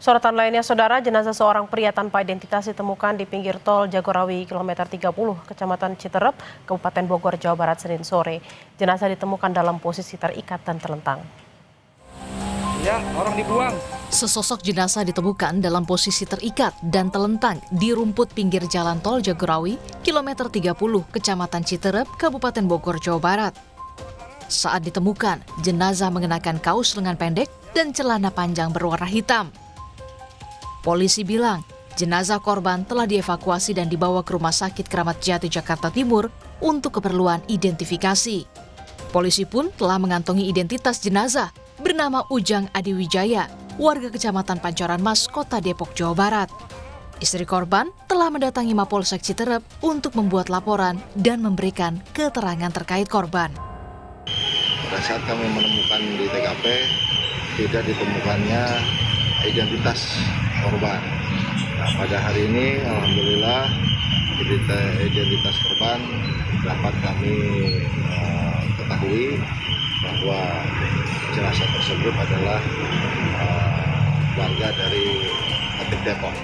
Sorotan lainnya, saudara, jenazah seorang pria tanpa identitas ditemukan di pinggir tol Jagorawi kilometer 30, Kecamatan Citerep, Kabupaten Bogor, Jawa Barat, Senin sore. Jenazah ditemukan dalam posisi terikat dan terlentang. Ya, orang dibuang. Sesosok jenazah ditemukan dalam posisi terikat dan terlentang di rumput pinggir jalan tol Jagorawi, kilometer 30, Kecamatan Citerep, Kabupaten Bogor, Jawa Barat. Saat ditemukan, jenazah mengenakan kaos lengan pendek dan celana panjang berwarna hitam. Polisi bilang, jenazah korban telah dievakuasi dan dibawa ke Rumah Sakit Kramat Jati, Jakarta Timur untuk keperluan identifikasi. Polisi pun telah mengantongi identitas jenazah bernama Ujang Adiwijaya, warga Kecamatan Pancoran Mas, Kota Depok, Jawa Barat. Istri korban telah mendatangi Mapolsek Citerep untuk membuat laporan dan memberikan keterangan terkait korban. Pada saat kami menemukan di TKP, tidak ditemukannya identitas korban. Nah, pada hari ini alhamdulillah identitas korban dapat kami ketahui bahwa jenazah tersebut adalah warga dari Kabupaten Depok.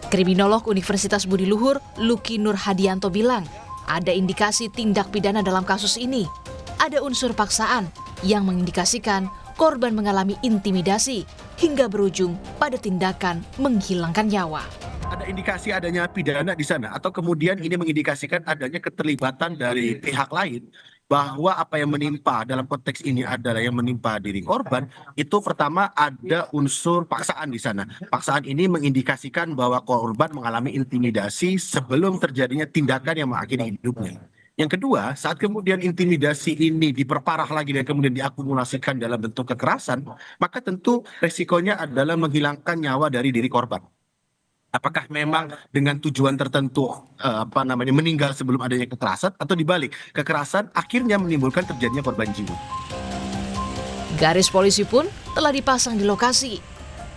Kriminolog Universitas Budi Luhur, Luki Nur Hadianto bilang, ada indikasi tindak pidana dalam kasus ini. Ada unsur paksaan yang mengindikasikan korban mengalami intimidasi hingga berujung pada tindakan menghilangkan nyawa. Ada indikasi adanya pidana di sana atau kemudian ini mengindikasikan adanya keterlibatan dari pihak lain bahwa apa yang menimpa dalam konteks ini adalah yang menimpa diri korban, itu pertama ada unsur paksaan di sana. Paksaan ini mengindikasikan bahwa korban mengalami intimidasi sebelum terjadinya tindakan yang mengakhiri hidupnya. Yang kedua, saat kemudian intimidasi ini diperparah lagi dan kemudian diakumulasikan dalam bentuk kekerasan, maka tentu resikonya adalah menghilangkan nyawa dari diri korban. Apakah memang dengan tujuan tertentu meninggal sebelum adanya kekerasan atau dibalik, kekerasan akhirnya menimbulkan terjadinya korban jiwa. Garis polisi pun telah dipasang di lokasi.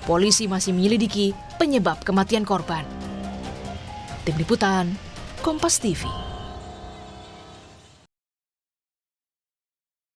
Polisi masih menyelidiki penyebab kematian korban. Tim Liputan, Kompas TV.